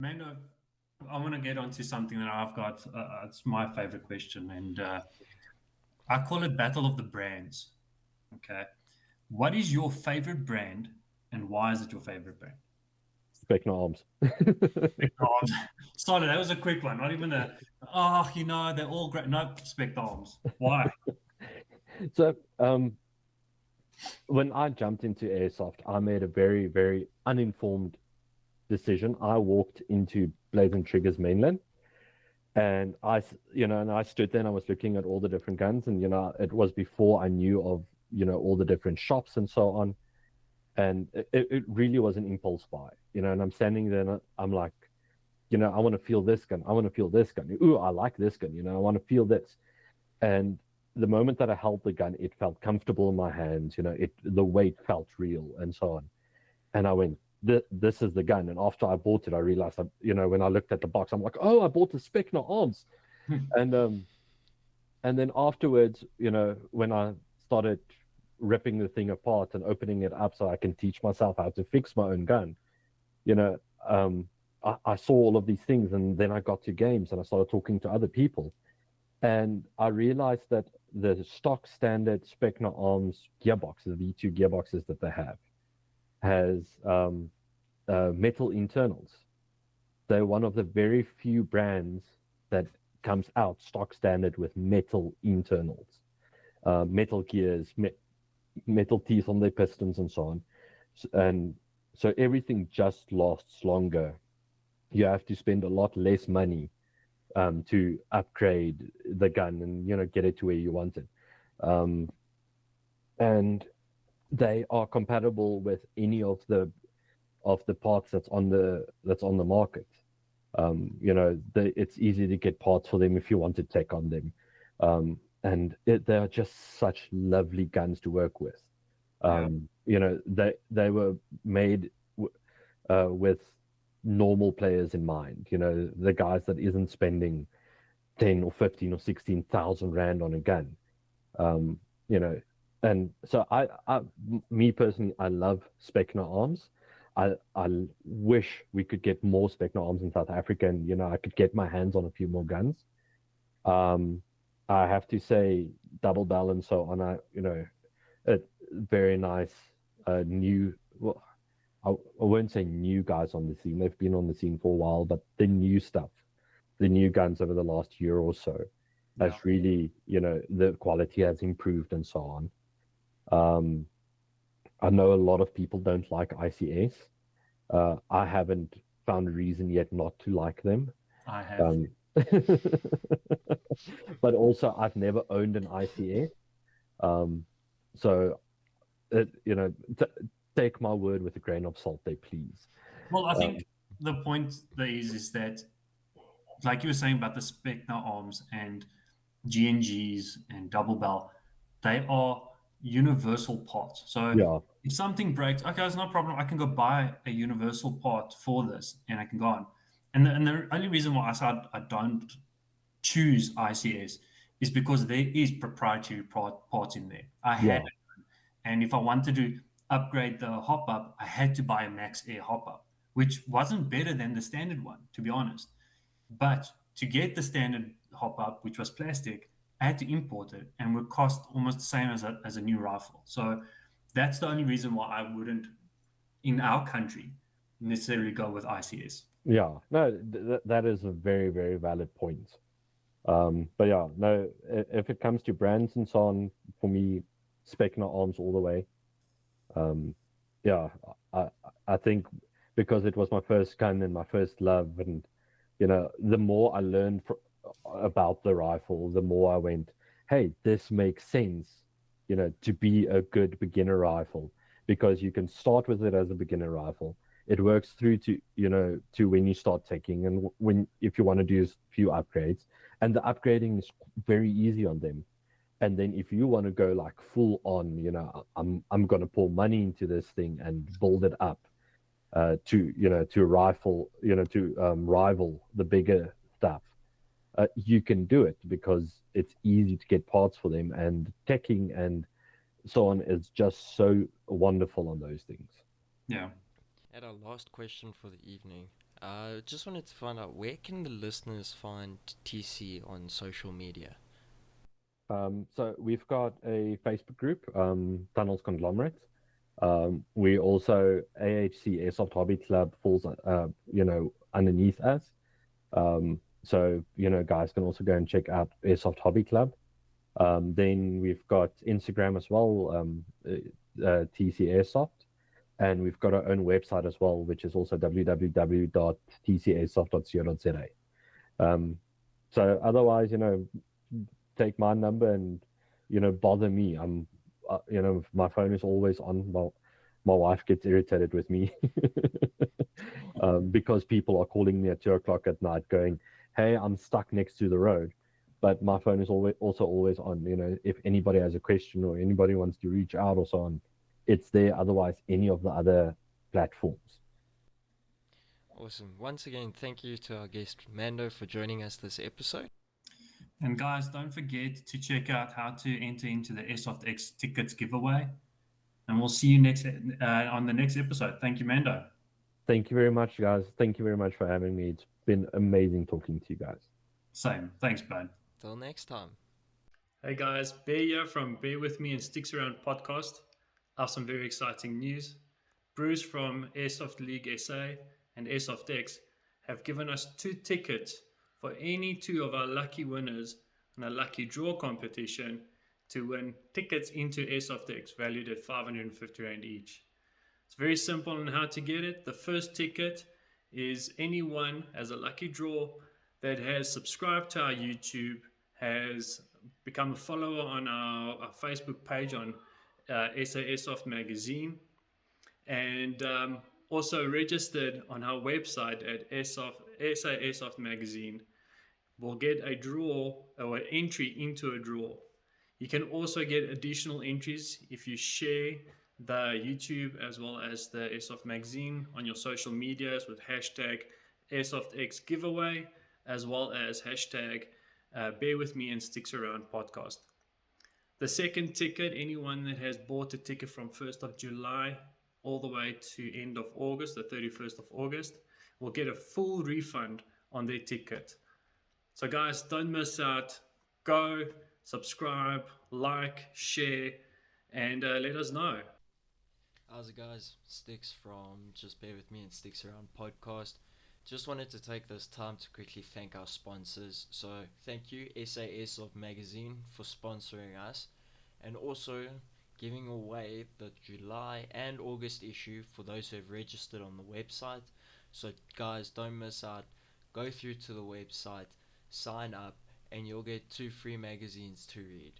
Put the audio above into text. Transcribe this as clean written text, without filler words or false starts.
Mando, I want to get onto something that I've got. It's my favorite question, and I call it Battle of the Brands. Okay. What is your favorite brand, and why is it your favorite brand? Spectre Arms. Spectre Arms. Sorry, that was a quick one. Not even they're all great. No, Spectre Arms. Why? So, when I jumped into Airsoft, I made a very, very uninformed decision. I walked into Blades and Triggers mainland, and I stood there and I was looking at all the different guns, and it was before I knew of all the different shops and so on, and it really was an impulse buy, and I'm standing there and I'm like, I want to feel this gun, I want to feel this gun. Ooh, I like this gun, I want to feel this. And the moment that I held the gun, it felt comfortable in my hands. The weight felt real and so on. And I went, this is the gun. And after I bought it, I realized that, when I looked at the box, I'm like, oh, I bought the Spectre Arms. And then afterwards, when I started ripping the thing apart and opening it up so I can teach myself how to fix my own gun, you know, I saw all of these things, and then I got to games and I started talking to other people. And I realized that the stock standard Spectre Arms gearboxes, V2 gearboxes that they have, has metal internals. They're one of the very few brands that comes out stock standard with metal internals, metal gears, metal teeth on their pistons, and so on. And so everything just lasts longer. You have to spend a lot less money to upgrade the gun and get it to where you want it. And they are compatible with any of the parts that's on the market. It's easy to get parts for them if you want to tech on them. And they are just such lovely guns to work with. They were made with normal players in mind. The guys that isn't spending 10 or 15 or 16,000 rand on a gun. And so me personally, I love Spectre Arms. I wish we could get more Spectre Arms in South Africa, and I could get my hands on a few more guns. I have to say, Double Bell and so on, a very nice new. Well, I won't say new guys on the scene. They've been on the scene for a while, but the new stuff, the new guns over the last year or so, has really, the quality has improved and so on. I know a lot of people don't like ICS. I haven't found a reason yet not to like them. I have. But also, I've never owned an ICS. So, take my word with a grain of salt there, please. Well, I think the point there is that, like you were saying about the Spectre Arms and GNGs and Double Bell, they are universal parts. So if something breaks, okay, it's no problem. I can go buy a universal part for this, and I can go on. And the only reason why I don't choose ICS is because there is proprietary parts in there. I had it, and if I wanted to upgrade the hop up, I had to buy a Max Air hop up, which wasn't better than the standard one, to be honest. But to get the standard hop up, which was plastic, I had to import it and would cost almost the same as a new rifle. So that's the only reason why I wouldn't, in our country, necessarily go with ICS. Yeah, no, that is a very, very valid point. But yeah, no, if it comes to brands and so on, for me, Spectre Arms all the way. Yeah, I think because it was my first gun and my first love, and the more I learned about the rifle, the more I went, hey, this makes sense, to be a good beginner rifle, because you can start with it as a beginner rifle. It works through to to when you start taking, and if you want to do a few upgrades, and the upgrading is very easy on them. And then if you want to go like full on, I'm going to pour money into this thing and build it up to rival the bigger stuff. You can do it because it's easy to get parts for them, and teching and so on is just so wonderful on those things. Yeah. And our last question for the evening. Just wanted to find out, where can the listeners find TC on social media? So we've got a Facebook group, Tunnels Conglomerate. We also AHC Airsoft Hobby Club falls, underneath us. So guys can also go and check out Airsoft Hobby Club. Then we've got Instagram as well, TC Airsoft, and we've got our own website as well, which is also www.tcairsoft.co.za. So otherwise, take my number and bother me. My phone is always on. My wife gets irritated with me because people are calling me at 2 o'clock at night, going, "Hey, I'm stuck next to the road." But my phone is always on. If anybody has a question or anybody wants to reach out or so on, it's there. Otherwise, any of the other platforms. Awesome. Once again, thank you to our guest Mando for joining us this episode. And guys, don't forget to check out how to enter into the STYX tickets giveaway. And we'll see you next on the next episode. Thank you, Mando. Thank you very much, guys. Thank you very much for having me. It's been amazing talking to you guys. Same. Thanks, bud. Till next time. Hey guys, Bear here from Bear With Me and Sticks Around podcast. I have some very exciting news. Bruce from Airsoft League SA and STYX have given us 2 tickets for any 2 of our lucky winners in a lucky draw competition to win tickets into STYX valued at 550 Rand each. It's very simple on how to get it. The first ticket is anyone as a lucky draw that has subscribed to our YouTube, has become a follower on our Facebook page on SA Airsoft Magazine, and also registered on our website at SA Airsoft Magazine, will get a draw or an entry into a draw. You can also get additional entries if you share the YouTube as well as the Airsoft Magazine on your social medias with hashtag AirsoftX giveaway, as well as hashtag Bear With Me and Sticks Around podcast. The second ticket, anyone that has bought a ticket from 1st of July all the way to end of August, the 31st of August, will get a full refund on their ticket. So guys, don't miss out. Go, subscribe, like, share, and let us know. How's it, guys? Sticks from Just Bear With Me and Sticks Around podcast. Just wanted to take this time to quickly thank our sponsors. So thank you SA Airsoft Magazine for sponsoring us, and also giving away the July and August issue for those who have registered on the website. So guys, don't miss out. Go through to the website, sign up, and you'll get 2 free magazines to read.